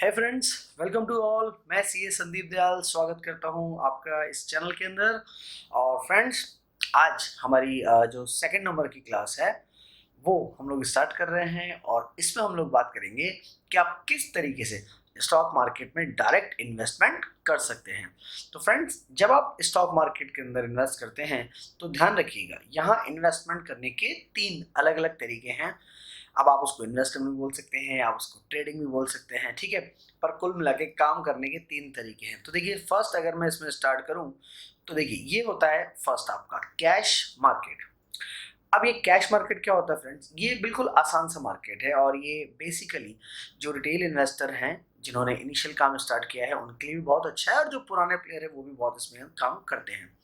है friends, welcome to all. मैं सी ए संदीप दयाल स्वागत करता हूं आपका इस चैनल के अंदर। और फ्रेंड्स, आज हमारी जो सेकंड नंबर की क्लास है वो हम लोग स्टार्ट कर रहे हैं और इसमें हम लोग बात करेंगे कि आप किस तरीके से स्टॉक मार्केट में डायरेक्ट इन्वेस्टमेंट कर सकते हैं। तो फ्रेंड्स, जब आप स्टॉक मार्केट के अंदर इन्वेस्ट करते हैं तो ध्यान रखिएगा, यहाँ इन्वेस्टमेंट करने के तीन अलग अलग तरीके हैं। अब आप उसको इन्वेस्टमेंट भी बोल सकते हैं, आप उसको ट्रेडिंग भी बोल सकते हैं, ठीक है। पर कुल मिला के काम करने के तीन तरीके हैं। तो देखिए, फर्स्ट अगर मैं इसमें स्टार्ट करूं तो देखिए, ये होता है फर्स्ट आपका कैश मार्केट। अब ये कैश मार्केट क्या होता है फ्रेंड्स? ये बिल्कुल आसान सा मार्केट है और ये बेसिकली जो रिटेल इन्वेस्टर हैं जिन्होंने इनिशियल काम स्टार्ट किया है उनके लिए भी बहुत अच्छा है, और जो पुराने प्लेयर है वो भी बहुत इसमें काम करते हैं।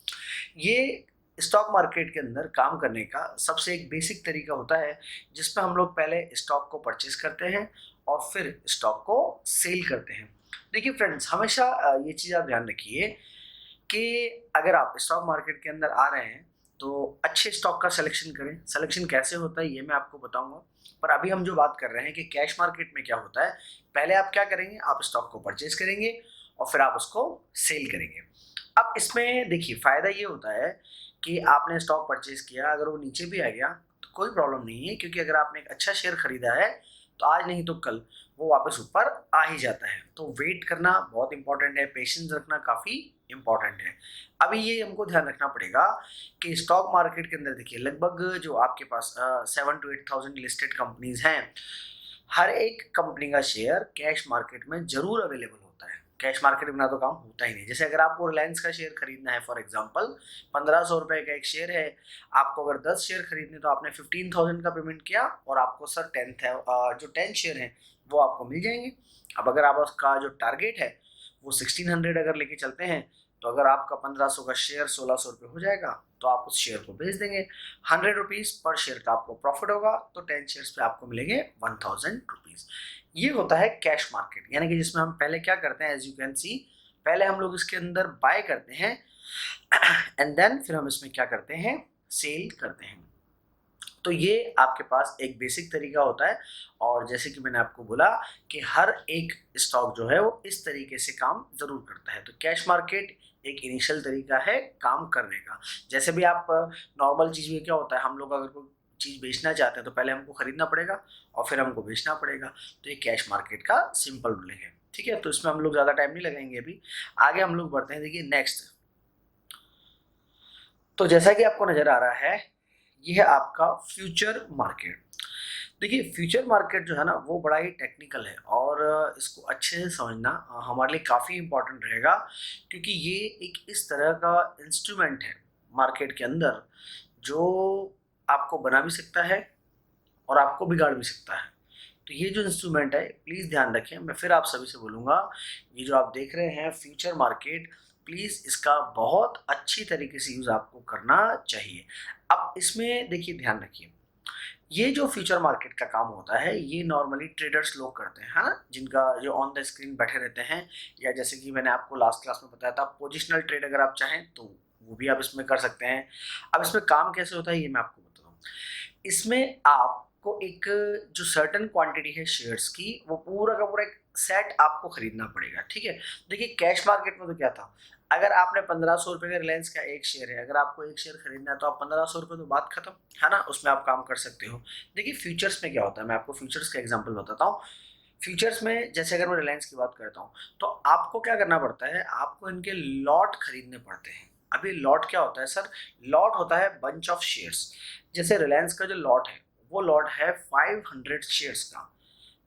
ये स्टॉक मार्केट के अंदर काम करने का सबसे एक बेसिक तरीका होता है जिसमें हम लोग पहले स्टॉक को परचेज करते हैं और फिर स्टॉक को सेल करते हैं। देखिए फ्रेंड्स, हमेशा ये चीज़ आप ध्यान रखिए कि अगर आप स्टॉक मार्केट के अंदर आ रहे हैं तो अच्छे स्टॉक का सिलेक्शन करें। सिलेक्शन कैसे होता है ये मैं आपको बताऊंगा, पर अभी हम जो बात कर रहे हैं कि कैश मार्केट में क्या होता है, पहले आप क्या करेंगे, आप स्टॉक को परचेज करेंगे और फिर आप उसको सेल करेंगे। अब इसमें देखिए, फ़ायदा ये होता है कि आपने स्टॉक परचेज किया, अगर वो नीचे भी आ गया तो कोई प्रॉब्लम नहीं है, क्योंकि अगर आपने एक अच्छा शेयर खरीदा है तो आज नहीं तो कल वो वापस ऊपर आ ही जाता है। तो वेट करना बहुत इंपॉर्टेंट है, पेशेंस रखना काफ़ी इंपॉर्टेंट है। अभी ये हमको ध्यान रखना पड़ेगा कि स्टॉक मार्केट के अंदर देखिए, लगभग जो आपके पास 7 to 8 thousand लिस्टेड कंपनीज हैं, हर एक कंपनी का शेयर कैश मार्केट में जरूर अवेलेबल होता है। कैश मार्केट बिना तो काम होता ही नहीं। जैसे अगर आपको रिलायंस का शेयर खरीदना है, फॉर एग्जांपल 1500 रुपए का एक शेयर है, आपको अगर 10 शेयर खरीदने तो आपने 15,000 का पेमेंट किया और आपको सर 10 शेयर हैं वो आपको मिल जाएंगे। अब अगर आप उसका जो टारगेट है वो 1600 अगर लेके चलते हैं तो अगर आपका 1500 का शेयर 1600 रुपये हो जाएगा तो आप उस शेयर को बेच देंगे। 100 रुपीज़ पर शेयर का आपको प्रॉफिट होगा, तो 10 शेयर्स पे आपको मिलेंगे 1000 रुपीज़। ये होता है कैश मार्केट, यानी कि जिसमें हम पहले क्या करते हैं, एज यू कैन सी, पहले हम लोग इसके अंदर बाय करते हैं एंड देन फिर हम इसमें क्या करते हैं, सेल करते हैं। तो ये आपके पास एक बेसिक तरीका होता है, और जैसे कि मैंने आपको बोला कि हर एक स्टॉक जो है वो इस तरीके से काम जरूर करता है। तो कैश मार्केट एक इनिशियल तरीका है काम करने का। जैसे भी आप नॉर्मल चीज़ में क्या होता है, हम लोग अगर कोई चीज़ बेचना चाहते हैं तो पहले हमको खरीदना पड़ेगा और फिर हमको बेचना पड़ेगा। तो ये कैश मार्केट का सिंपल रूलिंग है, ठीक है। तो इसमें हम लोग ज़्यादा टाइम नहीं लगाएंगे, अभी आगे हम लोग बढ़ते हैं। देखिए नेक्स्ट, तो जैसा कि आपको नज़र आ रहा है, ये है आपका फ्यूचर मार्केट। देखिए, फ्यूचर मार्केट जो है ना वो बड़ा ही टेक्निकल है और इसको अच्छे से समझना हमारे लिए काफ़ी इम्पोर्टेंट रहेगा, क्योंकि ये एक इस तरह का इंस्ट्रूमेंट है मार्केट के अंदर जो आपको बना भी सकता है और आपको बिगाड़ भी सकता है। तो ये जो इंस्ट्रूमेंट है, प्लीज़ ध्यान रखें। मैं फिर आप सभी से बोलूँगा, ये जो आप देख रहे हैं फ्यूचर मार्केट, प्लीज़ इसका बहुत अच्छी तरीके से यूज़ आपको करना चाहिए। अब इसमें देखिए, ध्यान रखिए, ये जो फ्यूचर मार्केट का काम होता है ये नॉर्मली ट्रेडर्स लोग करते हैं, है ना, जिनका जो ऑन द स्क्रीन बैठे रहते हैं, या जैसे कि मैंने आपको लास्ट क्लास में बताया था, पोजिशनल ट्रेड अगर आप चाहें तो वो भी आप इसमें कर सकते हैं। अब इसमें काम कैसे होता है ये मैं आपको बताता हूँ। इसमें आपको एक जो सर्टन क्वांटिटी है शेयर्स की, वो पूरा का पूरा एक सेट आपको खरीदना पड़ेगा, ठीक है। देखिए, कैश मार्केट में तो क्या था, अगर आपने 1500 रुपये का रिलायंस का एक शेयर है, अगर आपको एक शेयर खरीदना है तो आप 1500 रुपये, तो बात खत्म, है ना, उसमें आप काम कर सकते हो। देखिए, फ्यूचर्स में क्या होता है, मैं आपको फ्यूचर्स का एग्जांपल बताता हूँ। फ्यूचर्स में जैसे अगर मैं रिलायंस की बात करता हूँ तो आपको क्या करना पड़ता है, आपको इनके लॉट खरीदने पड़ते हैं। अभी लॉट क्या होता है सर? लॉट होता है बंच ऑफ शेयर्स। जैसे रिलायंस का जो लॉट है वो लॉट है 500 शेयर्स का।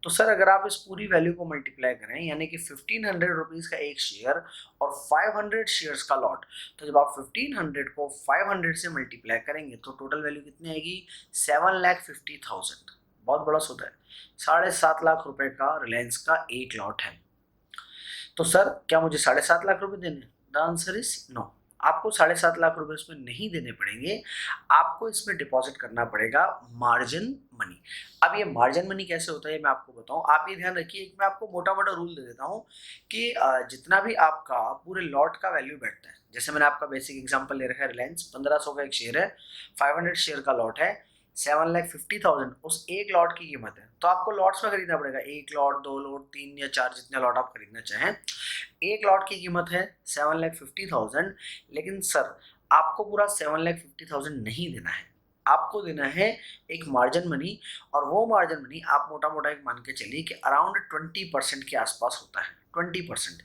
तो सर, अगर आप इस पूरी वैल्यू को मल्टीप्लाई करें, यानी कि 1500 रुपीज़ का एक शेयर और 500 शेयर्स का लॉट, तो जब आप 1500 को 500 से मल्टीप्लाई करेंगे तो टोटल वैल्यू कितनी आएगी? 7,50,000। बहुत बड़ा सौदा है। 7.5 लाख रुपए का रिलायंस का एक लॉट है। तो सर, क्या मुझे 7.5 लाख रुपए देने? The answer is no. आपको 7.5 लाख रुपए इसमें नहीं देने पड़ेंगे, आपको इसमें डिपॉजिट करना पड़ेगा मार्जिन मनी। अब ये मार्जिन मनी कैसे होता है मैं आपको बताऊं। आप ये ध्यान रखिए, मैं आपको मोटा मोटा रूल दे देता हूं कि जितना भी आपका पूरे लॉट का वैल्यू बैठता है, जैसे मैंने आपका बेसिक एग्जांपल ले रखा है, रिलायंस 1500 का एक शेयर है, 500 शेयर का लॉट है, 7,50,000 उस एक लॉट की कीमत है। तो आपको लॉट्स में खरीदना पड़ेगा, 1 लॉट, 2 लॉट, 3 या 4, जितने लॉट आप खरीदना चाहें। एक लॉट की कीमत है 7,50,000, लेकिन सर आपको पूरा 7,50,000 नहीं देना है, आपको देना है एक मार्जिन मनी। और वो मार्जिन मनी आप मोटा मोटा एक मान के चलिए कि अराउंड 20% के आसपास होता है। 20%,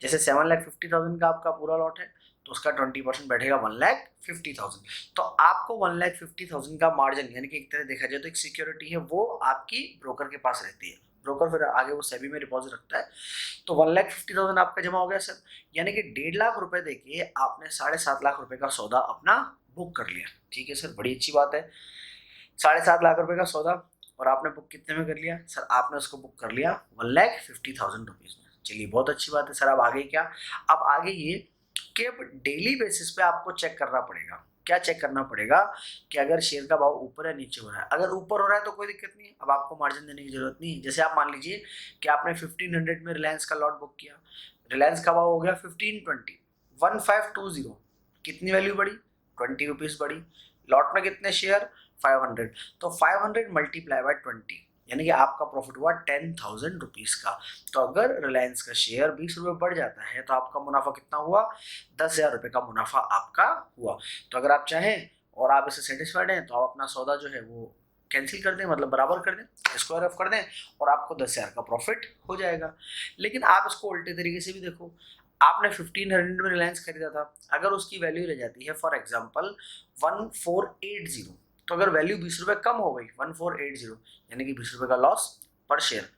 जैसे 7,50,000 का आपका पूरा लॉट है तो उसका 20% बैठेगा 1,50,000। तो आपको 1,50,000 का मार्जिन, यानी कि एक तरह देखा जाए तो एक सिक्योरिटी है, वो आपकी ब्रोकर के पास रहती है। ब्रोकर फिर आगे वो सेबी में डिपॉजिट रखता है। तो 1,50,000 आपका जमा हो गया सर, यानी कि 1.5 लाख रुपए देके आपने 7.5 लाख रुपए का सौदा अपना बुक कर लिया। ठीक है सर, बड़ी अच्छी बात है। 7.5 लाख रुपए का सौदा, और आपने बुक कितने में कर लिया सर? आपने उसको बुक कर लिया 1,50,000 रुपीज में। चलिए बहुत अच्छी बात है सर। अब आगे क्या? अब आगे ये कि अब डेली बेसिस पे आपको चेक करना पड़ेगा। क्या चेक करना पड़ेगा? कि अगर शेयर का भाव ऊपर या नीचे हो रहा है। अगर ऊपर हो रहा है तो कोई दिक्कत नहीं है, अब आपको मार्जिन देने की जरूरत नहीं है। जैसे आप मान लीजिए कि आपने 1500 में रिलायंस का लॉट बुक किया, रिलायंस का भाव हो गया 1520, 1520, कितनी वैल्यू बढ़ी? 20 रुपीज बढ़ी। लॉट में कितने शेयर? 500। तो 500 मल्टीप्लाई बाय 20, यानी कि आपका प्रॉफिट हुआ 10,000 रुपीज का। तो अगर रिलायंस का शेयर 20 रुपये बढ़ जाता है तो आपका मुनाफा कितना हुआ? 10,000 रुपये का मुनाफा आपका हुआ। तो अगर आप चाहें और आप इससे सेटिस्फाइड हैं तो आप अपना सौदा जो है वो कैंसिल कर दें, मतलब बराबर कर दें, स्क्वायर ऑफ कर दें, और आपको 10,000 का प्रॉफिट हो जाएगा। लेकिन आप इसको उल्टे तरीके से भी देखो, आपने 1500 में रिलायंस खरीदा था, अगर उसकी वैल्यू रह जाती है फॉर एग्जाम्पल 1480, तो अगर वैल्यू 20 रुपये कम हो गई 1480, यानी कि 20 रुपये का लॉस पर शेयर।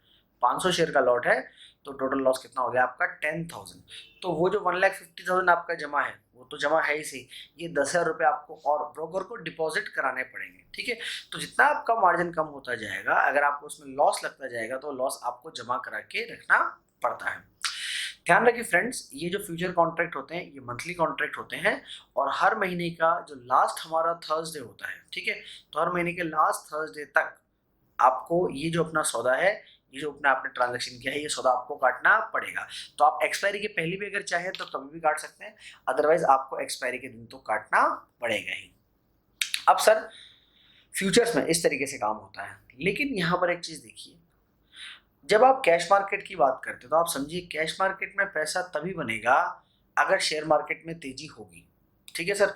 500 शेयर का लॉट है तो टोटल लॉस कितना हो गया आपका? 10,000। तो वो जो 1,50,000 आपका जमा है वो तो जमा है ही सही, ये 10,000 रुपये आपको और ब्रोकर को डिपॉजिट कराने पड़ेंगे। ठीक है, तो जितना आपका मार्जिन कम होता जाएगा, अगर आपको उसमें लॉस लगता जाएगा तो लॉस आपको जमा करा के रखना पड़ता है। ध्यान रखिए फ्रेंड्स, ये जो फ्यूचर कॉन्ट्रैक्ट होते हैं ये मंथली कॉन्ट्रैक्ट होते हैं, और हर महीने का जो लास्ट हमारा थर्सडे होता है, ठीक है, तो हर महीने के लास्ट थर्सडे तक आपको ये जो अपना सौदा है, ये जो अपना आपने ट्रांजैक्शन किया है, ये सौदा आपको काटना पड़ेगा। तो आप एक्सपायरी के पहले भी अगर चाहें तो कभी भी काट सकते हैं, अदरवाइज आपको एक्सपायरी के दिन तो काटना पड़ेगा ही। अब सर फ्यूचर्स में इस तरीके से काम होता है, लेकिन यहाँ पर एक चीज देखिए, जब आप कैश मार्केट की बात करते हो तो आप समझिए कैश मार्केट में पैसा तभी बनेगा अगर शेयर मार्केट में तेजी होगी। ठीक है सर,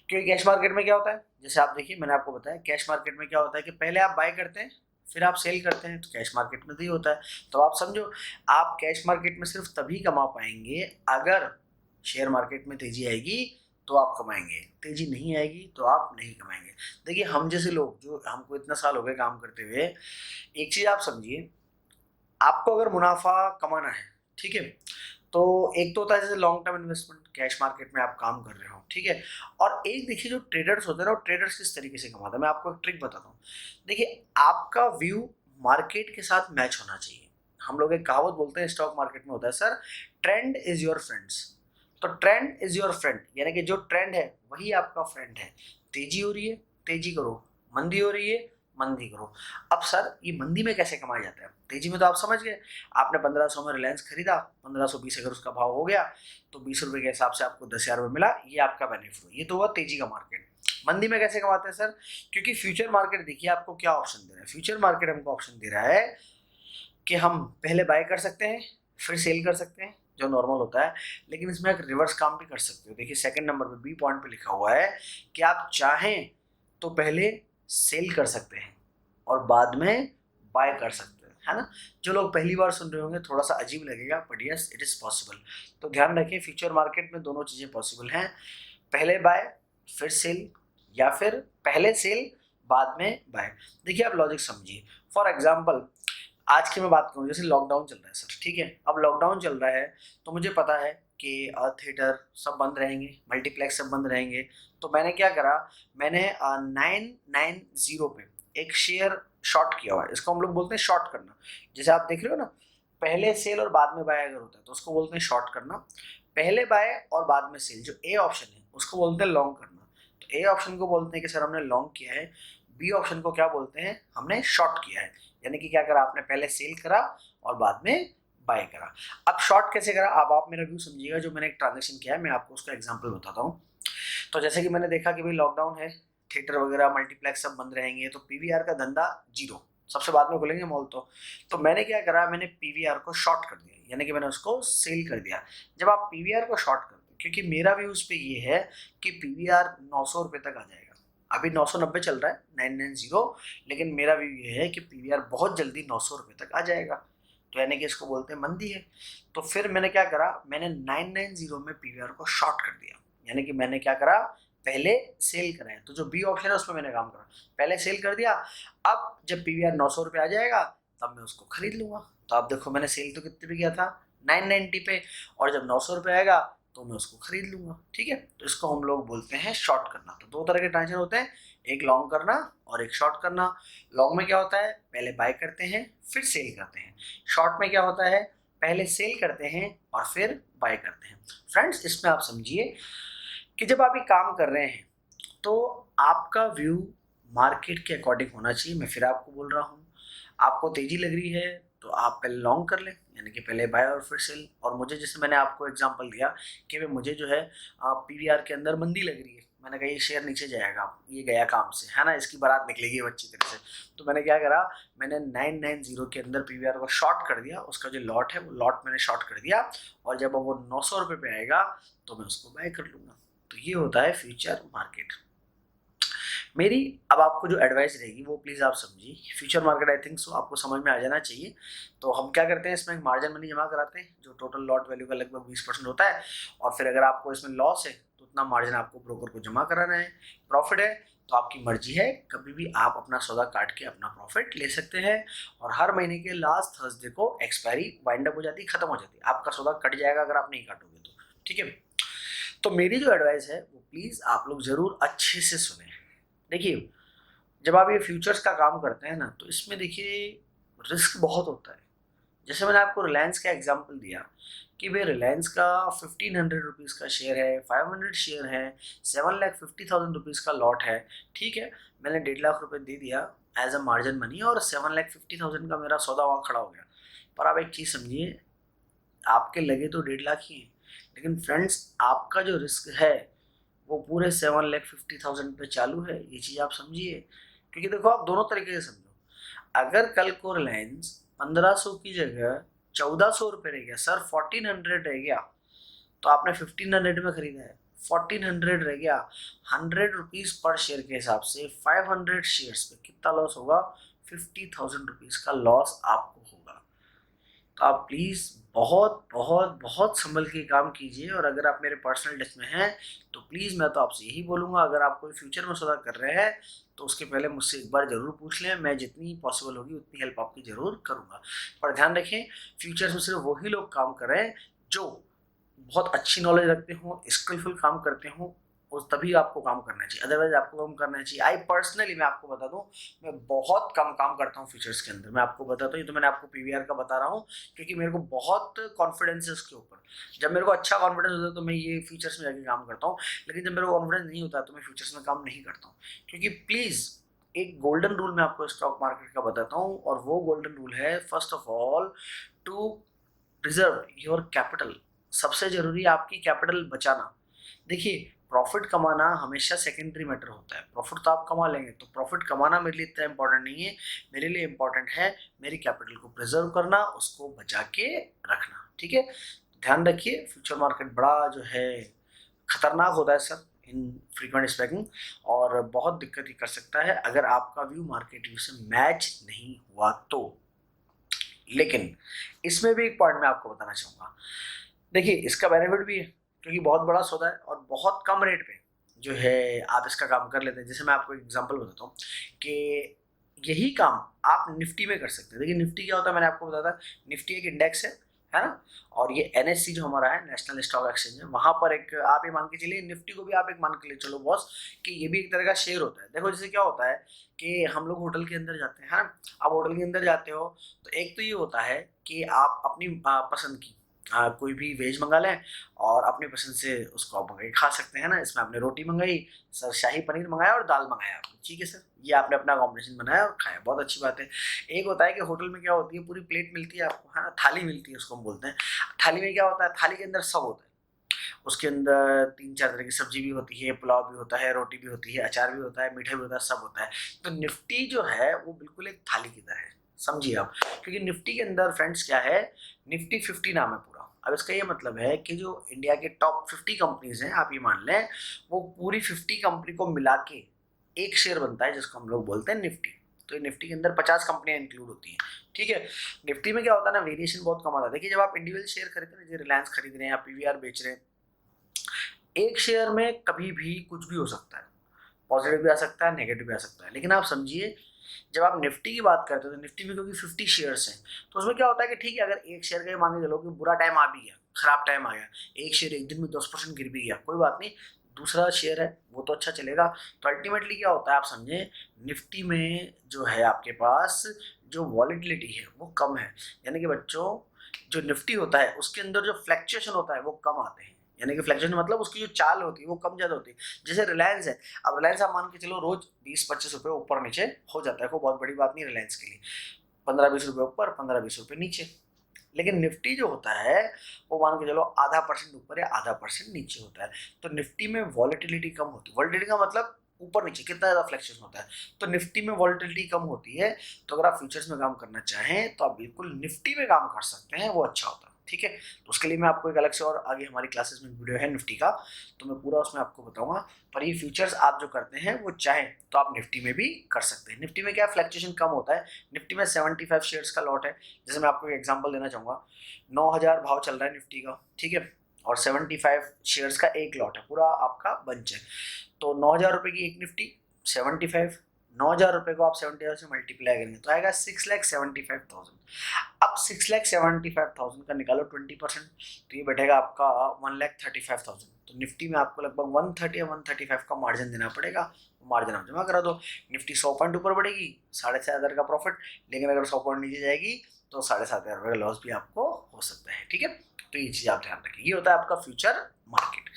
क्योंकि कैश मार्केट में क्या होता है, जैसे आप देखिए मैंने आपको बताया कैश मार्केट में क्या होता है कि पहले आप बाय करते हैं फिर आप सेल करते हैं, तो कैश मार्केट में तो ये होता है। तो आप समझो आप कैश मार्केट में सिर्फ तभी कमा पाएंगे अगर शेयर मार्केट में तेजी आएगी तो आप कमाएंगे, तेजी नहीं आएगी तो आप नहीं कमाएंगे। देखिए हम जैसे लोग जो, हमको इतना साल हो गए काम करते हुए, एक चीज आप समझिए, आपको अगर मुनाफा कमाना है, ठीक है, तो एक तो होता है जैसे long term investment, cash market में आप काम कर रहे हो, ठीक है, और एक देखिए जो ट्रेडर्स होते हैं ना, वो ट्रेडर्स किस तरीके से कमाते हैं, मैं आपको एक ट्रिक बताता हूँ। देखिए आपका व्यू मार्केट के साथ मैच होना चाहिए। हम लोग एक कहावत बोलते हैं स्टॉक मार्केट में होता है sir, trend is your friends. तो ट्रेंड इज योर फ्रेंड, यानी कि जो ट्रेंड है वही आपका फ्रेंड है। तेजी हो रही है तेजी करो, मंदी हो रही है मंदी करो। अब सर ये मंदी में कैसे कमाया जाता है? तेजी में तो आप समझ गए, आपने 1500 में रिलायंस खरीदा, 1520 अगर उसका भाव हो गया तो 20 रुपए के हिसाब से आपको 10,000 रुपये मिला, ये आपका बेनिफिट हुआ, ये तो हुआ तेजी का मार्केट। मंदी में कैसे कमाते हैं सर? क्योंकि फ्यूचर मार्केट देखिए आपको क्या ऑप्शन दे रहा है, फ्यूचर मार्केट हमको ऑप्शन दे रहा है कि हम पहले बाय कर सकते हैं फिर सेल कर सकते हैं, जो नॉर्मल होता है, लेकिन इसमें एक रिवर्स काम भी कर सकते हो। देखिए सेकंड नंबर पे बी पॉइंट पे लिखा हुआ है कि आप चाहें तो पहले सेल कर सकते हैं और बाद में बाय कर सकते हैं, है ना। जो लोग पहली बार सुन रहे होंगे थोड़ा सा अजीब लगेगा, but yes it is possible. तो ध्यान रखिए फ्यूचर मार्केट में दोनों चीजें पॉसिबल हैं, पहले बाय फिर सेल, या फिर पहले सेल बाद में बाय। देखिए आप लॉजिक समझिए, फॉर एग्जाम्पल आज की मैं बात करूँ, जैसे लॉकडाउन चल रहा है सर, ठीक है, अब लॉकडाउन चल रहा है तो मुझे पता है कि थिएटर सब बंद रहेंगे, मल्टीप्लेक्स सब बंद रहेंगे, तो मैंने क्या करा, मैंने 990 पे एक शेयर शॉर्ट किया हुआ है, इसको हम लोग बोलते हैं शॉर्ट करना। जैसे आप देख रहे हो ना, पहले सेल और बाद में बाय अगर होता है तो उसको बोलते हैं शॉर्ट करना, पहले बाय और बाद में सेल, जो ए ऑप्शन है उसको बोलते हैं लॉन्ग करना। तो ए ऑप्शन को बोलते हैं कि सर हमने लॉन्ग किया है, बी ऑप्शन को क्या बोलते हैं, हमने शॉर्ट किया है, यानी कि क्या करा आपने, पहले सेल करा और बाद में बाय करा। अब शॉर्ट कैसे करा, अब आप मेरा व्यू समझिएगा, जो मैंने एक ट्रांजेक्शन किया है मैं आपको उसका एग्जांपल बताता हूँ। तो जैसे कि मैंने देखा कि भाई लॉकडाउन है थिएटर वगैरह मल्टीप्लेक्स सब बंद रहेंगे तो पीवीआर का धंधा जीरो, सबसे बाद में खुलेंगे मॉल। तो मैंने क्या करा, मैंने पीवीआर को शॉर्ट कर दिया, यानी कि मैंने उसको सेल कर दिया। जब आप पीवीआर को शॉर्ट कर दो, क्योंकि मेरा व्यू उस पर ये है कि पीवीआर 900 रुपये तक आ जाएगा, अभी 990 चल रहा है 990, लेकिन मेरा व्यू ये है कि पीवीआर बहुत जल्दी 900 रुपये तक आ जाएगा, तो यानी कि इसको बोलते हैं मंदी है। तो फिर मैंने क्या करा, मैंने 990 में पीवीआर को शॉर्ट कर दिया, यानी कि मैंने क्या करा, पहले सेल करा है। तो जो बी ऑप्शन है उसमें मैंने काम करा, पहले सेल कर दिया। अब जब पीवीआर 900 रुपये आ जाएगा तब मैं उसको खरीद लूंगा। तो आप देखो मैंने सेल तो कितने पे किया था, 990 पे, और जब 900 रुपये आएगा तो मैं उसको खरीद लूंगा। ठीक है, तो इसको हम लोग बोलते हैं शॉर्ट करना। तो दो तरह के ट्रांजेक्शन होते हैं, एक लॉन्ग करना और एक शॉर्ट करना। लॉन्ग में क्या होता है, पहले बाय करते हैं फिर सेल करते हैं। शॉर्ट में क्या होता है, पहले सेल करते हैं और फिर बाय करते हैं। फ्रेंड्स, इसमें आप समझिए कि जब आप ये काम कर रहे हैं तो आपका व्यू मार्केट के अकॉर्डिंग होना चाहिए। मैं फिर आपको बोल रहा हूँ, आपको तेजी लग रही है तो आप पहले लॉन्ग कर लें, यानी कि पहले बाय और फिर सेल। और मुझे, जैसे मैंने आपको एग्जांपल दिया कि भाई मुझे जो है पीवीआर के अंदर मंदी लग रही है, मैंने कहा ये शेयर नीचे जाएगा, ये गया काम से, है ना, इसकी बारात निकलेगी अच्छी तरह से। तो मैंने क्या करा, मैंने 990 के अंदर पीवीआर को शॉर्ट कर दिया, उसका जो लॉट है वो लॉट मैंने शॉर्ट कर दिया, और जब वो 900 रुपये पे आएगा तो मैं उसको बाय कर लूँगा। तो ये होता है फ्यूचर मार्केट। मेरी अब आपको जो एडवाइस रहेगी वो प्लीज़ आप समझिए, future market I think so आपको समझ में आ जाना चाहिए। तो हम क्या करते हैं, इसमें एक मार्जिन मनी जमा कराते हैं जो टोटल लॉट वैल्यू का लगभग 20% होता है, और फिर अगर आपको इसमें लॉस है तो उतना मार्जिन आपको ब्रोकर को जमा कराना है। प्रॉफिट है तो आपकी मर्जी है, कभी भी आप अपना सौदा काट के अपना प्रॉफिट ले सकते हैं। और हर महीने के लास्ट थर्सडे को एक्सपायरी वाइंड अप हो जाती है, खत्म हो जाती है, आपका सौदा कट जाएगा अगर आप नहीं काटोगे तो। ठीक है, तो मेरी जो एडवाइस है वो प्लीज़ आप लोग ज़रूर अच्छे से सुने। देखिए, जब आप ये फ्यूचर्स का काम करते हैं ना, तो इसमें देखिए रिस्क बहुत होता है। जैसे मैंने आपको रिलायंस का एग्जांपल दिया कि भाई रिलायंस का 1500 रुपीज़ का शेयर है, 500 शेयर है, 7,50,000 रुपीज़ का लॉट है। ठीक है, मैंने 1.5 लाख रुपए दे दिया एज अ मार्जिन मनी, और 7,50,000 का मेरा सौदा वहाँ खड़ा हो गया। पर आप एक चीज़ समझिए, आपके लगे तो 1.5 लाख ही हैं, लेकिन फ्रेंड्स आपका जो रिस्क है वो पूरे 7,50,000 पे चालू है। ये चीज़ आप समझिए, क्योंकि देखो आप दोनों तरीके से समझो। अगर कल को रिलायंस 1500 की जगह 1400 रुपये रह गया, सर 1400 रह गया, तो आपने 1500 में खरीदा है, 1400 रह गया, 100 रुपीज़ पर शेयर के हिसाब से 500 शेयर्स पे कितना लॉस होगा, 50,000 रुपीज़ का लॉस आपको होगा। तो आप प्लीज़ बहुत बहुत बहुत संभल के काम कीजिए। और अगर आप मेरे पर्सनल टच में हैं तो प्लीज़ मैं तो आपसे यही बोलूँगा, अगर आप कोई फ्यूचर में सौदा कर रहे हैं तो उसके पहले मुझसे एक बार ज़रूर पूछ लें, मैं जितनी पॉसिबल होगी उतनी हेल्प आपकी ज़रूर करूँगा। पर ध्यान रखें, फ्यूचर्स में सिर्फ वही लोग काम कर रहे हैं जो बहुत अच्छी नॉलेज रखते हों, स्किलफुल काम करते हों, और तभी आपको काम करना चाहिए, अदरवाइज आपको काम करना चाहिए। आई पर्सनली मैं आपको बता दूं, मैं बहुत कम काम करता हूँ फ्यूचर्स के अंदर, मैं आपको बताता हूँ। ये तो मैंने आपको पीवीआर का बता रहा हूँ क्योंकि मेरे को बहुत कॉन्फिडेंस है उसके ऊपर। जब मेरे को अच्छा कॉन्फिडेंस होता है तो मैं ये फ्यूचर्स में जाके काम करता हूँ, लेकिन जब मेरे को कॉन्फिडेंस नहीं होता तो मैं फ्यूचर्स में काम नहीं करता हूँ। क्योंकि प्लीज़ एक गोल्डन रूल मैं आपको स्टॉक मार्केट का बताता हूँ, और वो गोल्डन रूल है, first of all to preserve your capital. सबसे जरूरी है आपकी कैपिटल बचाना। देखिए, प्रॉफिट कमाना हमेशा सेकेंडरी मैटर होता है, प्रॉफिट तो आप कमा लेंगे, तो प्रॉफिट कमाना मेरे लिए इतना इंपॉर्टेंट नहीं है। मेरे लिए इंपॉर्टेंट है मेरी कैपिटल को प्रिजर्व करना, उसको बचा के रखना। ठीक है, ध्यान रखिए, फ्यूचर मार्केट बड़ा जो है खतरनाक होता है सर, इन फ्रीक्वेंट स्पैकिंग, और बहुत दिक्कत ही कर सकता है अगर आपका व्यू मार्केट व्यू से मैच नहीं हुआ तो। लेकिन इसमें भी एक पॉइंट मैं आपको बताना चाहूँगा, देखिए इसका बेनिफिट भी है क्योंकि बहुत बड़ा सौदा है और बहुत कम रेट पे जो है आप इसका काम कर लेते हैं। जैसे मैं आपको एक एग्जांपल बताता हूँ कि यही काम आप निफ्टी में कर सकते हैं। देखिए निफ्टी क्या होता है, मैंने आपको बताया था, निफ्टी एक इंडेक्स है ना, और ये एनएससी जो हमारा है, नेशनल स्टॉक एक्सचेंज है, वहाँ पर एक आप ये मान के चलिए, निफ्टी को भी आप एक मान के लिए चलो बॉस कि ये भी एक तरह का शेयर होता है। देखो जैसे क्या होता है कि हम लोग होटल के अंदर जाते हैं, है ना, आप होटल के अंदर जाते हो तो एक तो ये होता है कि आप अपनी पसंद की कोई भी वेज मंगा लें और अपनी पसंद से उसको आप मंगा के खा सकते हैं ना। इसमें आपने रोटी मंगाई, सर शाही पनीर मंगाया और दाल मंगाया आपने, ठीक है सर, ये आपने अपना कॉम्बिनेशन बनाया और खाया, बहुत अच्छी बात है। एक होता है कि होटल में क्या होती है, पूरी प्लेट मिलती है आपको, है ना, थाली मिलती है उसको हम बोलते हैं। थाली में क्या होता है, थाली के अंदर सब होता है, उसके अंदर 3-4 तरह की सब्जी भी होती है, पुलाव भी होता है, रोटी भी होती है, अचार भी होता है, मीठा भी होता है, सब होता है। तो निफ्टी जो है वो बिल्कुल एक थाली की तरह है, समझिए आप। क्योंकि निफ्टी के अंदर फ्रेंड्स क्या है, निफ्टी 50 नाम है पूरा। अब इसका ये मतलब है कि जो इंडिया के टॉप 50 कंपनीज हैं, आप ये मान लें, वो पूरी 50 कंपनी को मिला के एक शेयर बनता है, जिसको हम लोग बोलते हैं निफ्टी। तो ये निफ्टी के अंदर 50 कंपनियां इंक्लूड होती हैं, ठीक है। निफ्टी में क्या होता है ना, वेरिएशन बहुत कम आता है। देखिए, जब आप इंडिविजुअल शेयर खरीदते हैं, जैसे रिलायंस खरीद रहे हैं या पीवीआर बेच रहे हैं, एक शेयर में कभी भी कुछ भी हो सकता है, पॉजिटिव भी आ सकता है, नेगेटिव भी आ सकता है। लेकिन आप समझिए, जब आप निफ्टी की बात करते हो तो निफ्टी में क्योंकि 50 शेयर्स हैं, तो उसमें क्या होता है कि ठीक है, अगर एक शेयर का मान के चलो कि बुरा टाइम आ भी गया, खराब टाइम आ गया, एक शेयर एक दिन में 10% गिर भी गया, कोई बात नहीं, दूसरा शेयर है वो तो अच्छा चलेगा। तो अल्टीमेटली क्या होता है, आप समझे, निफ्टी में जो है आपके पास जो वॉलिटिलिटी है वो कम है। यानी कि बच्चों, जो निफ्टी होता है उसके अंदर जो फ्लक्चुएशन होता है वो कम आते हैं। यानी कि फ्लक्चुएशन मतलब उसकी जो चाल होती है वो कम ज्यादा होती है। जैसे रिलायंस है, अब रिलायंस आप मान के चलो रोज 20-25 रुपए ऊपर नीचे हो जाता है, कोई बहुत बड़ी बात नहीं रिलायंस के लिए, 15-20 रुपए ऊपर, 15-20 रुपए नीचे। लेकिन निफ्टी जो होता है वो मान के चलो आधा परसेंट ऊपर या आधा परसेंट नीचे होता है। तो निफ्टी में वॉलिटिलिटी कम होती है। वॉलिटिलिटी का मतलब ऊपर नीचे कितना ज्यादा फ्लक्चुएशन होता है, तो निफ्टी में वॉलिटिलिटी कम होती है। तो अगर आप फ्यूचर्स में काम करना चाहें तो आप बिल्कुल निफ्टी में काम कर सकते हैं, वो अच्छा होता है, ठीक है। तो उसके लिए मैं आपको एक अलग से, और आगे हमारी क्लासेस में वीडियो है निफ्टी का, तो मैं पूरा उसमें आपको बताऊंगा। पर ये फ्यूचर्स आप जो करते हैं वो चाहें तो आप निफ्टी में भी कर सकते हैं। निफ्टी में क्या फ्लक्चुएशन कम होता है। निफ्टी में 75 शेयर्स का लॉट है। जैसे मैं आपको एक एग्जांपल देना चाहूंगा, 9000 भाव चल रहा है निफ्टी का, ठीक है, और 75 शेयर्स का एक लॉट है, पूरा आपका बंच है। तो 9000 रुपए की एक निफ्टी, 75, 9000 रुपए को आप 75 से मल्टीप्लाई करेंगे तो आएगा 6,75,000। अब 6,75,000 का निकालो 20%, तो ये बैठेगा आपका 1,35,000। तो निफ्टी में आपको लगभग 130 या 135 का मार्जिन देना पड़ेगा। मार्जिन आप जमा करा दो, निफ्टी 100 पॉइंट ऊपर बढ़ेगी, 7,500 का प्रॉफिट। लेकिन अगर 100 पॉइंट नीचे जाएगी तो 7,500 रुपये का लॉस भी आपको हो सकता है, ठीक है। तो ये चीज़ आप ध्यान रखें। ये होता है आपका फ्यूचर मार्केट।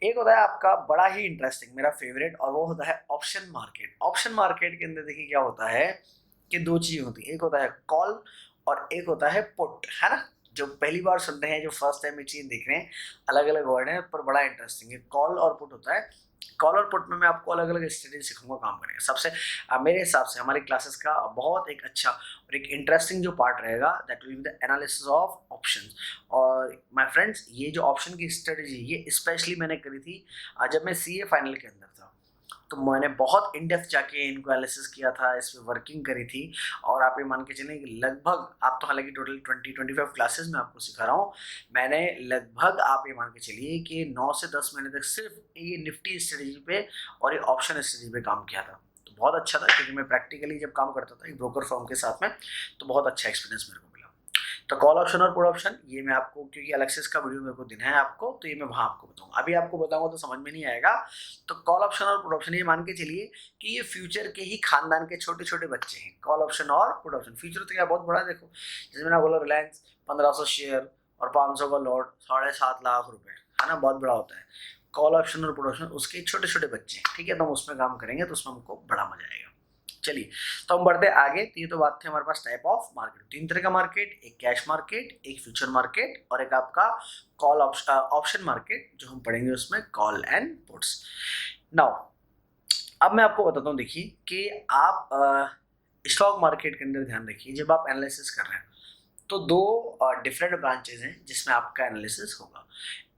एक होता है आपका बड़ा ही इंटरेस्टिंग, मेरा फेवरेट, और वो होता है ऑप्शन मार्केट। ऑप्शन मार्केट के अंदर देखिए क्या होता है कि दो चीजें होती है, एक होता है कॉल और एक होता है पुट, है ना। जो पहली बार सुनते हैं, जो फर्स्ट टाइम ये चीज देख रहे हैं, अलग अलग वर्ड है पर बड़ा इंटरेस्टिंग है। कॉल और पुट होता है। कॉल और पुट में मैं आपको अलग अलग स्ट्रेटेजी सिखाऊंगा काम करेंगे। सबसे मेरे हिसाब से हमारी क्लासेस का बहुत एक अच्छा और एक इंटरेस्टिंग जो पार्ट रहेगा, that will be the analysis of options. और माय फ्रेंड्स, ये जो ऑप्शन की स्ट्रेटेजी, ये स्पेशली मैंने करी थी जब मैं सीए फाइनल के अंदर था। तो मैंने बहुत इन डेप्थ जाके इनको एनालिसिस किया था, इस पर वर्किंग करी थी। और आप ये मान के चलें कि लगभग, आप तो हालांकि टोटल 20-25 क्लासेस में आपको सिखा रहा हूँ, मैंने लगभग आप ये मान के चलिए कि 9 से 10 महीने तक सिर्फ ये निफ्टी स्ट्रेटेजी पे और ये ऑप्शन स्ट्रेटेजी पे काम किया था। तो बहुत अच्छा था, क्योंकि मैं प्रैक्टिकली जब काम करता था एक ब्रोकर फर्म के साथ में, तो बहुत अच्छा एक्सपीरियंस मेरे को मिला। तो कॉल ऑप्शन और पुट ऑप्शन, ये मैं आपको, क्योंकि अलग से इसका वीडियो मेरे को देना है आपको, तो ये मैं वहाँ आपको बताऊंगा। अभी आपको बताऊंगा तो समझ में नहीं आएगा। तो कॉल ऑप्शन और पुट ऑप्शन, ये मान के चलिए कि ये फ्यूचर के ही खानदान के छोटे छोटे बच्चे हैं। कॉल ऑप्शन और पुट ऑप्शन, फ्यूचर तो क्या बहुत बड़ा, देखो जैसे मैंने बोला रिलायंस 1500 शेयर और 500 का लॉट, 7.5 लाख रुपए, है ना, बहुत बड़ा होता है। कॉल ऑप्शन और पुट ऑप्शन उसके छोटे छोटे बच्चे हैं, ठीक है। तो हम उसमें काम करेंगे तो उसमें हमको बड़ा मजा आएगा। चलिए, तो हम बढ़ते आगे। तो ये तो बात थी हमारे पास टाइप ऑफ मार्केट, 3 तरह का मार्केट, एक कैश मार्केट, एक फ्यूचर मार्केट, और एक आपका कॉल ऑप्शन मार्केट, जो हम पढ़ेंगे उसमें कॉल एंड पुट्स। नाउ अब मैं आपको बताता हूँ, देखिए कि आप स्टॉक मार्केट के अंदर ध्यान रखिए, जब आप एनालिसिस कर रहे हैं तो दो डिफरेंट ब्रांचेज हैं जिसमें आपका एनालिसिस होगा।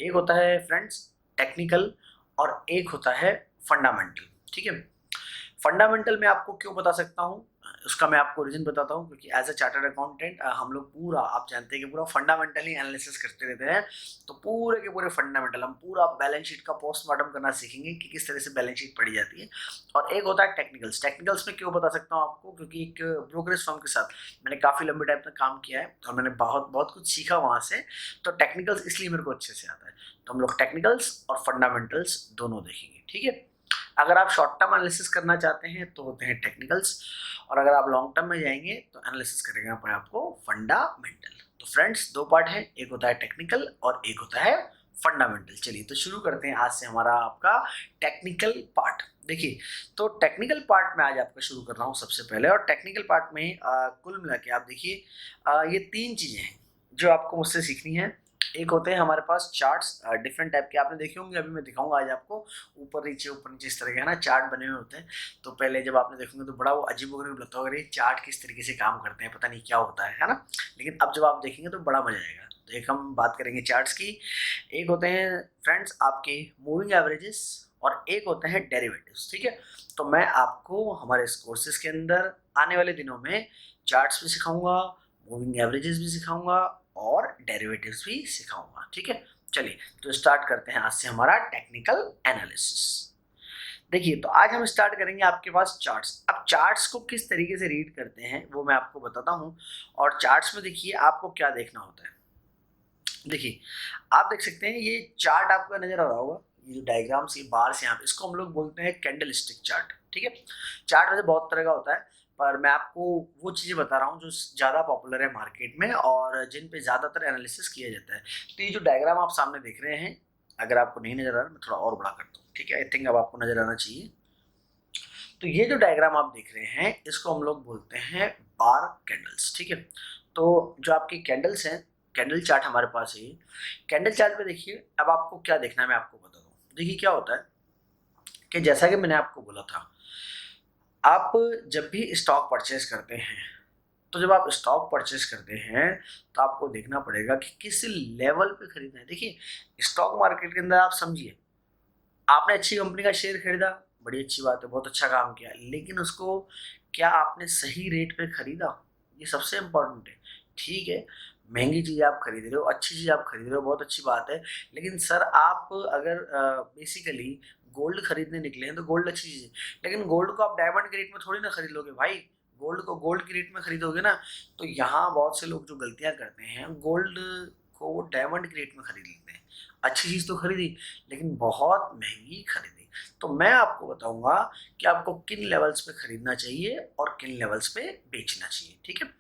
एक होता है फ्रेंड्स टेक्निकल, और एक होता है फंडामेंटल, ठीक है। फंडामेंटल में आपको क्यों बता सकता हूँ, उसका मैं आपको रीजन बताता हूँ, क्योंकि एज अ चार्टर्ड अकाउंटेंट हम लोग पूरा, आप जानते हैं कि पूरा फंडामेंटल ही एनालिसिस करते रहते हैं। तो पूरे के पूरे फंडामेंटल हम पूरा बैलेंस शीट का पोस्टमार्टम करना सीखेंगे कि किस तरह से बैलेंस शीट पढ़ी जाती है। और एक होता है टेक्निकल्स। टेक्निकल्स में क्यों बता सकता हूँ आपको, क्योंकि एक ब्रोकरेज फर्म के साथ मैंने काफ़ी लंबे टाइम तक काम किया है और मैंने बहुत बहुत कुछ सीखा वहाँ से। तो टेक्निकल्स इसलिए मेरे को अच्छे से आता है। तो हम लोग टेक्निकल्स और फंडामेंटल्स दोनों देखेंगे, ठीक है। अगर आप शॉर्ट टर्म एनालिसिस करना चाहते हैं तो होते हैं टेक्निकल्स, और अगर आप लॉन्ग टर्म में जाएंगे तो एनालिसिस करेंगे अपने आपको फंडामेंटल। तो फ्रेंड्स दो पार्ट है, एक होता है टेक्निकल और एक होता है फंडामेंटल। चलिए तो शुरू करते हैं आज से हमारा आपका टेक्निकल पार्ट। देखिए, तो टेक्निकल पार्ट में आज आपका शुरू कर रहा हूँ सबसे पहले। और टेक्निकल पार्ट में कुल मिला के आप देखिए, ये 3 चीज़ें हैं जो आपको मुझसे सीखनी है। एक होते हैं हमारे पास चार्ट्स, डिफरेंट टाइप के आपने देखे होंगे, अभी मैं दिखाऊंगा आज आपको। ऊपर नीचे इस तरह के है ना चार्ट बने हुए होते हैं। तो पहले जब आपने देखोगे तो बड़ा वो अजीबोगरीब लगता होगा, ये चार्ट किस तरीके से काम करते हैं, पता नहीं क्या होता है ना। लेकिन अब जब आप देखेंगे तो बड़ा मजा आएगा। तो एक हम बात करेंगे चार्ट्स की। एक होते हैं फ्रेंड्स आपके मूविंग एवरेजेस, और एक होते हैं डेरिवेटिव्स, ठीक है। तो मैं आपको हमारे इस कोर्सेज के अंदर आने वाले दिनों में चार्ट्स भी सिखाऊंगा, मूविंग एवरेजेस भी सिखाऊंगा, और डेरिवेटिव्स भी सिखाऊंगा, ठीक है। चलिए तो स्टार्ट करते हैं आज से हमारा टेक्निकल एनालिसिस। देखिए तो आज हम स्टार्ट करेंगे आपके पास चार्ट्स। अब चार्ट्स को किस तरीके से रीड करते हैं वो मैं आपको बताता हूं। और चार्ट्स में देखिए आपको क्या देखना होता है। देखिए आप देख सकते हैं ये चार्ट आपको नजर आ रहा होगा, ये जो डायग्राम्स ये बार से यहाँ पे, इसको हम लोग बोलते हैं कैंडल स्टिक चार्ट, ठीक है। चार्ट वैसे बहुत तरह का होता है, पर मैं आपको वो चीज़ें बता रहा हूँ जो ज़्यादा पॉपुलर है मार्केट में और जिन पे ज़्यादातर एनालिसिस किया जाता है। तो ये जो डायग्राम आप सामने देख रहे हैं, अगर आपको नहीं नजर आ रहा मैं थोड़ा और बड़ा करता हूँ, ठीक है। आई थिंक अब आपको नजर आना चाहिए। तो ये जो डायग्राम आप देख रहे हैं इसको हम लोग बोलते हैं बार कैंडल्स, ठीक है। तो जो आपकी कैंडल्स हैं, कैंडल चार्ट हमारे पास है। कैंडल चार्ट पे देखिए अब आपको क्या देखना है मैं आपको बता दूं। देखिए क्या होता है कि जैसा कि मैंने आपको बोला था, आप जब भी स्टॉक परचेज करते हैं, तो जब आप स्टॉक परचेज करते हैं तो आपको देखना पड़ेगा कि किस लेवल पे खरीदना है। देखिए स्टॉक मार्केट के अंदर आप समझिए, आपने अच्छी कंपनी का शेयर खरीदा, बड़ी अच्छी बात है, बहुत अच्छा काम किया, लेकिन उसको क्या आपने सही रेट पे खरीदा, ये सबसे इम्पोर्टेंट है। ठीक है, महंगी चीज़ आप खरीद रहे हो, अच्छी चीज़ आप खरीद रहे हो, बहुत अच्छी बात है, लेकिन सर आप अगर बेसिकली गोल्ड खरीदने निकले हैं तो गोल्ड अच्छी चीज़ है, लेकिन गोल्ड को आप डायमंड के रेट में थोड़ी ना खरीद लोगे भाई। गोल्ड को गोल्ड के रेट में खरीदोगे ना, तो यहाँ बहुत से लोग जो गलतियाँ करते हैं, गोल्ड को वो डायमंड के रेट में खरीद लेते हैं। अच्छी चीज़ तो खरीदी, लेकिन बहुत महंगी खरीदी। तो मैं आपको बताऊंगा कि आपको किन लेवल्स पे खरीदना चाहिए और किन लेवल्स पे बेचना चाहिए, ठीक है।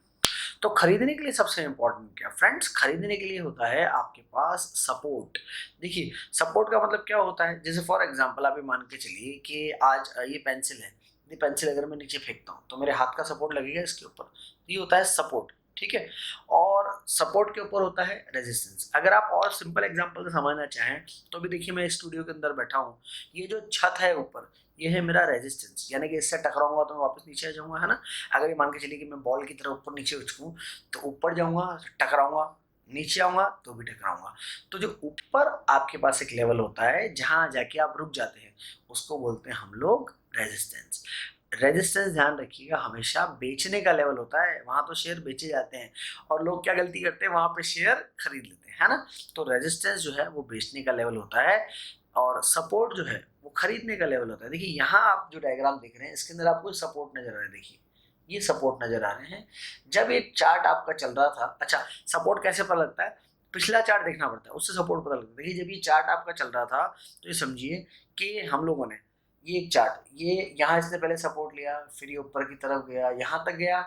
तो खरीदने के लिए सबसे इंपॉर्टेंट क्या फ्रेंड्स, खरीदने के लिए होता है आपके पास सपोर्ट। देखिए सपोर्ट का मतलब क्या होता है, जैसे फॉर एग्जांपल आप ये मान के चलिए कि आज ये पेंसिल है, ये पेंसिल अगर मैं नीचे फेंकता हूँ तो मेरे हाथ का सपोर्ट लगेगा इसके ऊपर, ये होता है सपोर्ट, ठीक है। और सपोर्ट के ऊपर होता है रेजिस्टेंस। अगर आप और सिंपल एग्जांपल से समझना चाहें तो भी देखिए मैं स्टूडियो के अंदर बैठा हूँ, ये जो छत है ऊपर, ये है मेरा रेजिस्टेंस, यानी कि इससे टकराऊंगा तो मैं वापस नीचे आ जाऊंगा, है ना। अगर ये मान के चलिए कि मैं बॉल की तरह ऊपर नीचे उछलूं, तो ऊपर जाऊंगा टकराऊंगा, नीचे आऊंगा तो भी टकराऊंगा। तो जो ऊपर आपके पास एक लेवल होता है जहां जाके आप रुक जाते हैं, उसको बोलते हैं हम लोग रेजिस्टेंस। रेजिस्टेंस ध्यान रखिएगा हमेशा बेचने का लेवल होता है, वहां तो शेयर बेचे जाते हैं और लोग क्या गलती करते हैं, वहां पे शेयर खरीद लेते हैं, है ना। तो रेजिस्टेंस जो है वो बेचने का लेवल होता है और सपोर्ट जो है वो खरीदने का लेवल होता है। देखिए यहाँ आप जो डायग्राम देख रहे हैं इसके अंदर आपको सपोर्ट नजर आ रहा है, देखिए ये सपोर्ट नजर आ रहे हैं। जब ये चार्ट आपका चल रहा था, अच्छा सपोर्ट कैसे पता लगता है, पिछला चार्ट देखना पड़ता है, उससे सपोर्ट पता लगता है। देखिए जब ये चार्ट आपका चल रहा था तो ये समझिए कि हम लोगों ने ये एक चार्ट, ये यहाँ इसने पहले सपोर्ट लिया, फिर ये ऊपर की तरफ गया, यहाँ तक गया,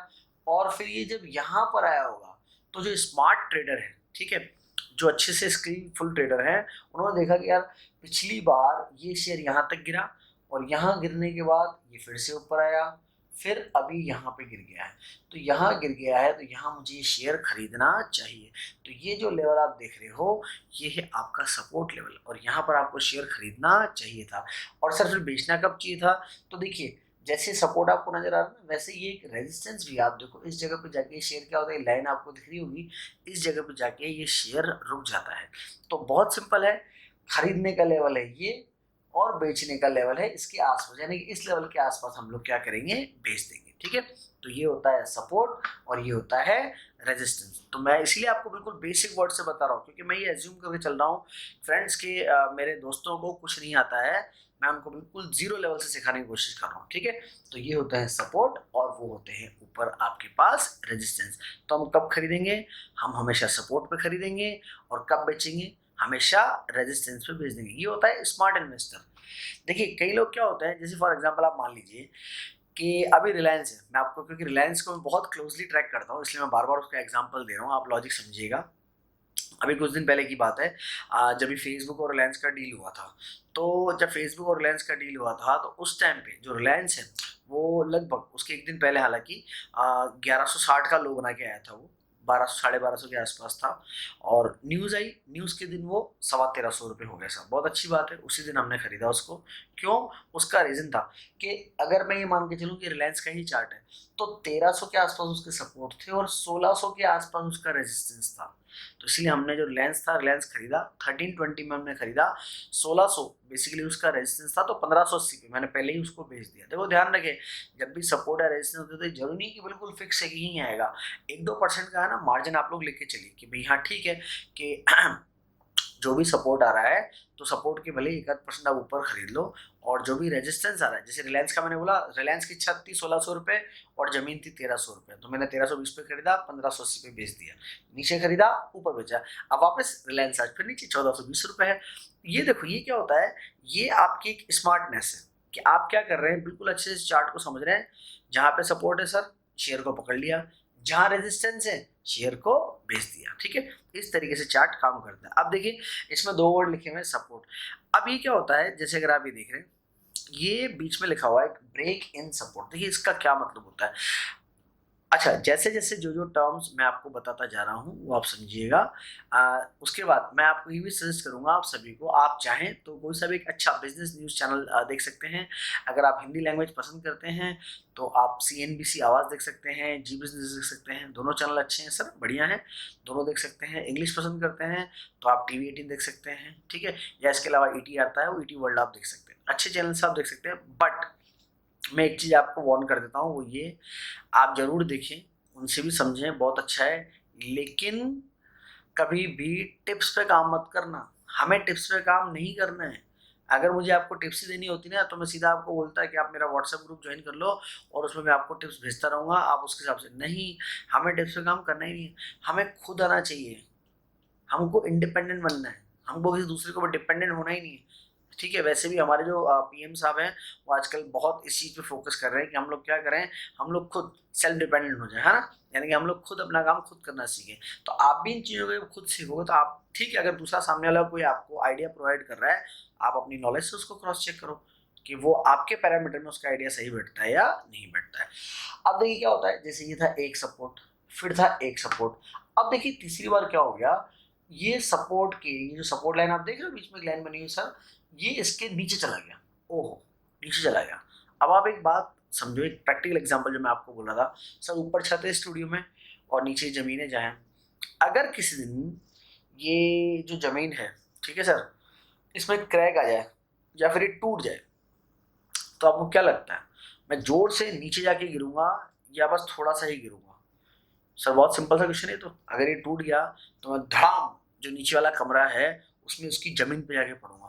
और फिर ये जब यहाँ पर आया होगा तो जो स्मार्ट ट्रेडर है, ठीक है, जो अच्छे से स्किलफुल ट्रेडर हैं, उन्होंने देखा कि यार पिछली बार ये शेयर यहाँ तक गिरा और यहाँ गिरने के बाद ये फिर से ऊपर आया, फिर अभी यहाँ पे गिर गया है, तो यहाँ गिर गया है तो यहाँ मुझे ये शेयर खरीदना चाहिए। तो ये जो लेवल आप देख रहे हो ये है आपका सपोर्ट लेवल, और यहाँ पर आपको शेयर खरीदना चाहिए था। और सर फिर बेचना कब चाहिए था, तो देखिए जैसे सपोर्ट आपको नजर आ रहा है वैसे ये एक रेजिस्टेंस भी, आप देखो इस जगह पे जाके शेयर क्या होता है, लाइन आपको दिख रही होगी, इस जगह पे जाके ये शेयर रुक जाता है। तो बहुत सिंपल है, खरीदने का लेवल है ये और बेचने का लेवल है इसके आसपास, यानी कि इस लेवल के आसपास हम लोग क्या करेंगे, बेच देंगे, ठीक है। तो ये होता है सपोर्ट और ये होता है रेजिस्टेंस। तो मैं इसलिए आपको बिल्कुल बेसिक वर्ड से बता रहा हूँ, क्योंकि मैं ये एज्यूम करके चल रहा हूँ फ्रेंड्स के मेरे दोस्तों को कुछ नहीं आता है, मैं उनको बिल्कुल जीरो लेवल से सिखाने की कोशिश कर रहा हूँ, ठीक है। तो ये होता है सपोर्ट और वो होते हैं ऊपर आपके पास रेजिस्टेंस। तो हम कब खरीदेंगे, हम हमेशा सपोर्ट पे खरीदेंगे, और कब बेचेंगे, हमेशा रेजिस्टेंस पे बेच देंगे। ये होता है स्मार्ट इन्वेस्टर। देखिए कई लोग क्या होता है, जैसे फॉर एग्जांपल आप मान लीजिए कि अभी रिलायंस है, मैं आपको क्योंकि रिलायंस को मैं बहुत क्लोजली ट्रैक करता हूँ इसलिए मैं बार बार उसका एग्जांपल दे रहा हूँ, आप लॉजिक समझिएगा। अभी कुछ दिन पहले की बात है, जब भी फेसबुक और रिलायंस का डील हुआ था, तो जब फेसबुक और रिलायंस का डील हुआ था तो उस टाइम पे जो रिलायंस है वो लगभग उसके एक दिन पहले हालांकि 1160 का लो बना के आया था वो, 1200 1250 के आसपास था। और न्यूज़ आई, न्यूज़ के दिन वो 1350 रुपये हो गया सर। बहुत अच्छी बात है, उसी दिन हमने खरीदा उसको। क्यों? उसका रीज़न था कि अगर मैं ये मान के चलूँ कि रिलायंस का ही चार्ट है तो 1300 के आसपास उसके सपोर्ट थे और 1600 के आसपास उसका रेजिस्टेंस था। तो इसलिए हमने जो रिलायंस था, रिलायंस खरीदा 1320 में हमने खरीदा। 1600 बेसिकली उसका रेजिस्टेंस था, तो 1580 पे मैंने पहले ही उसको बेच दिया। देखो ध्यान रखें, जब भी सपोर्ट या रेजिस्टेंस होते तो जरूरी नहीं कि बिल्कुल फिक्स है कि ही आएगा। 1-2% का है ना मार्जिन आप लोग लेके चलिए कि भाई हाँ ठीक है कि जो भी सपोर्ट आ रहा है तो सपोर्ट के भले 1-8% आप ऊपर खरीद लो, और जो भी रेजिस्टेंस आ रहा है, जैसे रिलायंस का मैंने बोला, रिलायंस की छत थी 1600 रुपये और जमीन थी 1300 रुपये, तो मैंने 1320 पे खरीदा, 1580 पे बेच दिया। नीचे खरीदा, ऊपर बेचा। अब वापस रिलायंस आज फिर नीचे 1420 रुपये है। ये देखो ये क्या होता है, ये आपकी एक स्मार्टनेस है कि आप क्या कर रहे हैं, बिल्कुल अच्छे से चार्ट को समझ रहे हैं। जहां पे सपोर्ट है सर, शेयर को पकड़ लिया, जहां रेजिस्टेंस है शेयर को बेच दिया। ठीक है, इस तरीके से चार्ट काम करता है। अब देखिए इसमें 2 वर्ड लिखे हुए हैं, सपोर्ट। अब ये क्या होता है, जैसे अगर आप ये देख रहे हैं, ये बीच में लिखा हुआ है ब्रेक इन सपोर्ट। देखिए इसका क्या मतलब होता है। अच्छा, जैसे जैसे जो जो टर्म्स मैं आपको बताता जा रहा हूँ वो आप समझिएगा। उसके बाद मैं आपको ये भी सजेस्ट करूंगा आप सभी को, आप चाहें तो कोई सा भी एक अच्छा बिजनेस न्यूज़ चैनल देख सकते हैं। अगर आप हिंदी लैंग्वेज पसंद करते हैं तो आप CNBC आवाज़ देख सकते हैं, जी बिजनेस देख सकते हैं। दोनों चैनल अच्छे हैं सर, बढ़िया हैं, दोनों देख सकते हैं। इंग्लिश पसंद करते हैं तो आप TV18 देख सकते हैं, ठीक है। या इसके अलावा ET आता है, वो ET वर्ल्ड आप देख सकते हैं। अच्छे चैनल से आप देख सकते हैं। बट मैं एक चीज़ आपको वार्न कर देता हूँ, वो ये, आप ज़रूर देखें, उनसे भी समझें, बहुत अच्छा है, लेकिन कभी भी टिप्स पे काम मत करना। हमें टिप्स पे काम नहीं करना है। अगर मुझे आपको टिप्स ही देनी होती ना तो मैं सीधा आपको बोलता है कि आप मेरा व्हाट्सएप ग्रुप ज्वाइन कर लो और उसमें मैं आपको टिप्स भेजता रहूँगा, आप उसके हिसाब से। नहीं, हमें टिप्स पे काम करना ही नहीं है, हमें खुद आना चाहिए, हमको इंडिपेंडेंट बनना है, हमको किसी दूसरे के ऊपर डिपेंडेंट होना ही नहीं है। ठीक है, वैसे भी हमारे जो PM साहब हैं वो आजकल बहुत इस चीज़ पे फोकस कर रहे हैं कि हम लोग क्या करें, हम लोग खुद सेल्फ डिपेंडेंट हो जाए, है ना। यानी कि हम लोग खुद अपना काम खुद करना सीखें। तो आप भी इन चीज़ों को खुद सीखोगे तो आप, ठीक है, अगर दूसरा सामने वाला कोई आपको आइडिया प्रोवाइड कर रहा है, आप अपनी नॉलेज से उसको क्रॉस चेक करो कि वो आपके पैरामीटर में उसका आइडिया सही बैठता है या नहीं बैठता है। अब देखिए क्या होता है, जैसे ये था एक सपोर्ट, फिर था एक सपोर्ट। अब देखिए तीसरी बार क्या हो गया, ये सपोर्ट के, ये जो सपोर्ट लाइन आप देख रहे हो बीच में एक लाइन बनी हुई सर, ये इसके नीचे चला गया। ओहो, नीचे चला गया। अब आप एक बात समझो, एक प्रैक्टिकल एग्जांपल जो मैं आपको बोल रहा था सर, ऊपर छत है स्टूडियो में और नीचे जमीन है जहाँ, अगर किसी दिन ये जो जमीन है, ठीक है सर, इसमें क्रैक आ जाए या फिर ये टूट जाए तो आपको क्या लगता है, मैं जोर से नीचे जाके गिरूंगा या बस थोड़ा सा ही गिरूंगा? सर बहुत सिंपल सा क्वेश्चन है। तो अगर ये टूट गया तो मैं धड़ाम जो नीचे वाला कमरा है उसमें उसकी जमीन पे जाके पड़ूंगा।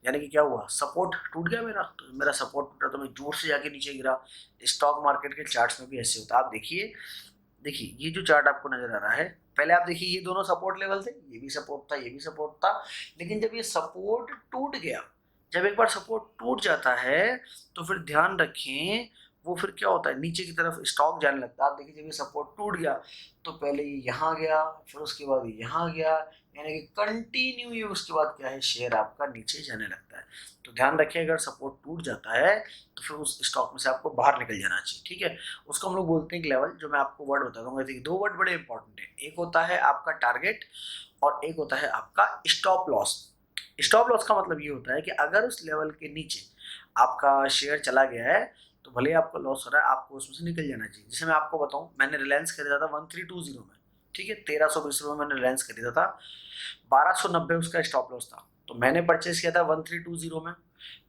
यानी कि क्या हुआ, सपोर्ट टूट गया मेरा, तो मेरा सपोर्ट टूटा तो मैं जोर से जाके नीचे गिरा। स्टॉक मार्केट के चार्ट्स में भी ऐसे होता है। आप देखिए, देखिए ये जो चार्ट आपको नजर आ रहा है, पहले आप देखिए ये दोनों सपोर्ट लेवल थे, ये भी सपोर्ट था, ये भी सपोर्ट था, लेकिन जब ये सपोर्ट टूट गया, जब एक बार सपोर्ट टूट जाता है तो फिर ध्यान रखें वो फिर क्या होता है, नीचे की तरफ स्टॉक जाने लगता है। आप देखिए जब ये सपोर्ट टूट गया तो पहले ये यहाँ गया, फिर उसके बाद ये यहाँ गया, यानी कि कंटिन्यू ये उसके बाद क्या है, शेयर आपका नीचे जाने लगता है। तो ध्यान रखिए अगर सपोर्ट टूट जाता है तो फिर उस स्टॉक में से आपको बाहर निकल जाना चाहिए। ठीक है, उसको हम लोग बोलते हैं लेवल। जो मैं आपको वर्ड बता दूंगा, देखिए 2 वर्ड बड़े इंपॉर्टेंट है, एक होता है आपका टारगेट और एक होता है आपका स्टॉप लॉस। स्टॉप लॉस का मतलब ये होता है कि अगर उस लेवल के नीचे आपका शेयर चला गया है तो भले ही आपको लॉस हो रहा है, आपको उसमें से निकल जाना चाहिए। जैसे मैं आपको बताऊं, मैंने रिलायंस खरीदा था 1320 में, ठीक है, 1320 रुपये मैंने रिलायंस खरीदा था, 1290 उसका स्टॉप लॉस था, तो मैंने परचेस किया था 1320 में,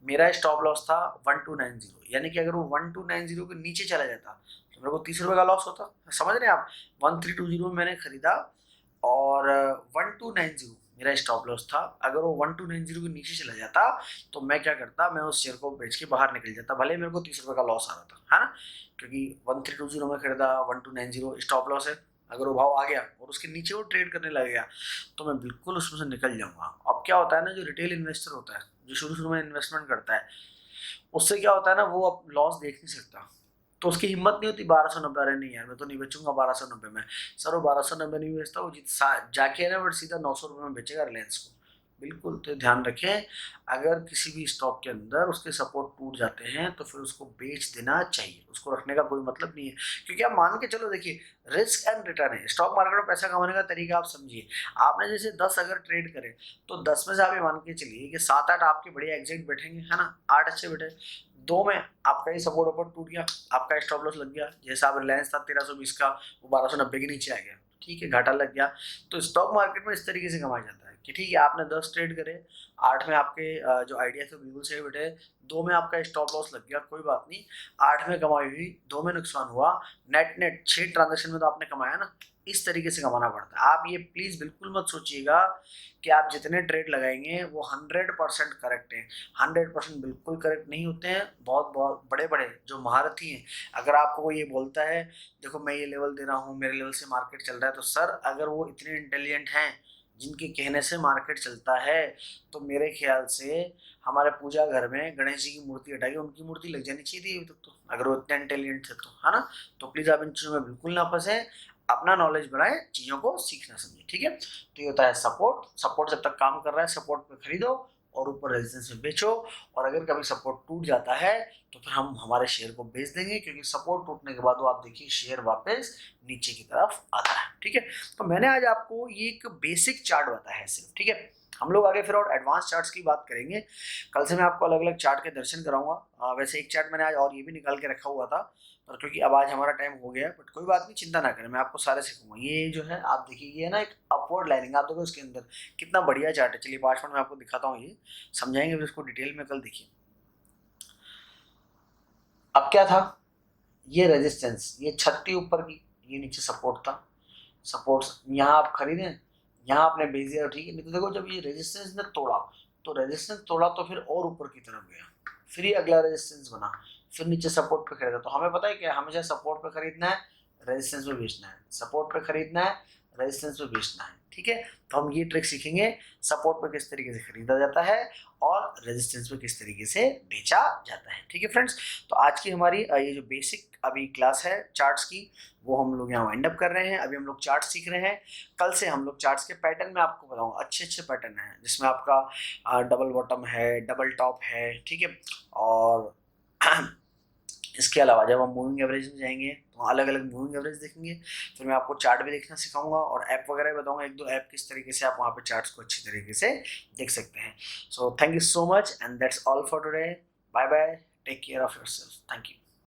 मेरा स्टॉप लॉस था 1290। यानी कि अगर वो 1290 के नीचे चला जाता तो मेरे को 30 रुपये का लॉस होता। समझ रहे हैं आप, 1320 में मैंने खरीदा और 1290 मेरा स्टॉप लॉस था। अगर वो 1290 के नीचे चला जाता तो मैं क्या करता, मैं उस शेयर को बेच के बाहर निकल जाता, भले मेरे को 30 रुपये का लॉस आ रहा था, है ना, क्योंकि 1320 में खरीदा, 1290 स्टॉप लॉस है। अगर वो भाव आ गया और उसके नीचे वो ट्रेड करने लग गया तो मैं बिल्कुल उसमें से निकल जाऊंगा। अब क्या होता है ना, जो रिटेल इन्वेस्टर होता है, जो शुरू शुरू में इन्वेस्टमेंट करता है, उससे क्या होता है ना, वो अब लॉस देख नहीं सकता, तो उसकी हिम्मत नहीं होती 1290, अरे नहीं यार मैं तो नहीं बेचूंगा 1290 में। सर वो 1290 नहीं बेचता, वो जाके ना बट सीधा 900 रुपये में बेचेगा रिलायंस को, बिल्कुल, तो ध्यान रखें, अगर किसी भी स्टॉक के अंदर उसके सपोर्ट टूट जाते हैं तो फिर उसको बेच देना चाहिए, उसको रखने का कोई मतलब नहीं है। क्योंकि आप मान के चलो, देखिए रिस्क एंड रिटर्न है, स्टॉक मार्केट में पैसा कमाने का तरीका आप समझिए। आपने जैसे 10 अगर ट्रेड करे तो 10 में से आप ये मान के चलिए कि 7-8 आपके बढ़िया एग्जिट बैठेंगे, है ना, 8 अच्छे बैठे, 2 में आपका ही सपोर्ट ऊपर टूट गया, आपका स्टॉप लॉस लग गया, जैसा आप रिलायंस था 1320 का, वो 1290 के नीचे आ गया, ठीक है, घाटा लग गया। तो स्टॉक मार्केट में इस तरीके से कमाया जाता है कि ठीक है, आपने 10 ट्रेड करे, 8 में आपके जो आइडिया थे बिल्कुल सही बैठे, 2 में आपका स्टॉप लॉस लग गया, कोई बात नहीं, 8 में कमाई हुई, 2 में नुकसान हुआ, नेट नेट 6 ट्रांजेक्शन में तो आपने कमाया ना। इस तरीके से कमाना पड़ता है। आप ये प्लीज बिल्कुल मत सोचिएगा कि आप जितने ट्रेड लगाएंगे वो 100% करेक्ट है। 100% बिल्कुल करेक्ट नहीं होते हैं। बहुत बहुत बड़े बड़े जो महारथी हैं, अगर आपको ये बोलता है देखो मैं ये लेवल दे रहा हूँ, मेरे लेवल से मार्केट चल रहा है, तो सर अगर वो इतने इंटेलिजेंट हैं जिनके कहने से मार्केट चलता है, तो मेरे ख्याल से हमारे पूजा घर में गणेश जी की मूर्ति हटा के उनकी मूर्ति लग जानी चाहिए थी अभी तक, तो अगर वो इतने इंटेलिजेंट थे तो, है ना। तो प्लीज आप इन चीजों में बिल्कुल ना फंसे, अपना नॉलेज बढ़ाएं, चीजों को सीखना समझें, ठीक है। तो ये होता है सपोर्ट। सपोर्ट जब तक काम कर रहा है सपोर्ट पे खरीदो और ऊपर रेजिस्टेंस में बेचो, और अगर कभी सपोर्ट टूट जाता है तो फिर हम हमारे शेयर को बेच देंगे, क्योंकि सपोर्ट टूटने के बाद वो आप देखिए शेयर वापस नीचे की तरफ आता है, ठीक है। तो मैंने आज आपको ये एक बेसिक चार्ट बताया है सिर्फ, ठीक है। हम लोग आगे फिर और एडवांस चार्ट्स की बात करेंगे। कल से मैं आपको अलग अलग चार्ट के दर्शन कराऊंगा। वैसे एक चार्ट मैंने आज और ये भी निकाल के रखा हुआ था, पर क्योंकि अब आज हमारा टाइम हो गया है, बट कोई बात नहीं, चिंता ना करें, मैं आपको सारे सिखाऊंगा। ये जो है आप देखिए, ये है ना एक अपवर्ड लाइनिंग, आप देखो उसके अंदर कितना बढ़िया चार्ट है। चलिए 5 मिनट में आपको दिखाता हूँ, ये समझाएंगे फिर इसको डिटेल में कल। देखिए अब क्या था, ये रेजिस्टेंस, ये छत थी ऊपर की, ये नीचे सपोर्ट था। सपोर्ट यहाँ आप खरीदें, यहाँ आपने बेच दिया, ठीक है। नहीं तो देखो जब ये रेजिस्टेंस ने तोड़ा, तो रेजिस्टेंस तोड़ा तो फिर और ऊपर की तरफ गया, फिर ये अगला रेजिस्टेंस बना, फिर नीचे सपोर्ट पे खरीदा। तो हमें पता है कि हमेशा सपोर्ट पे खरीदना है, रेजिस्टेंस पे बेचना है, सपोर्ट पे खरीदना है, रेजिस्टेंस पे बेचना है, ठीक है। तो हम ये ट्रिक सीखेंगे, सपोर्ट पे किस तरीके से खरीदा जाता है और रेजिस्टेंस पे किस तरीके से बेचा जाता है, ठीक है फ्रेंड्स। तो आज की हमारी ये जो बेसिक अभी क्लास है चार्ट्स की, वो हम लोग यहाँ वाइंड अप कर रहे हैं। अभी हम लोग चार्ट सीख रहे हैं। कल से हम लोग चार्ट्स के पैटर्न में आपको बताऊंगा, अच्छे अच्छे पैटर्न हैं जिसमें आपका डबल बॉटम है, डबल टॉप है, ठीक है। और इसके अलावा जब हम मूविंग एवरेज में जाएंगे तो अलग अलग मूविंग एवरेज देखेंगे। फिर मैं आपको चार्ट भी देखना सिखाऊंगा और ऐप वगैरह बताऊंगा, एक दो ऐप किस तरीके से आप वहाँ पे चार्ट्स को अच्छी तरीके से देख सकते हैं। So thank you so much and that's all for today. Bye bye, take care of yourself, thank you.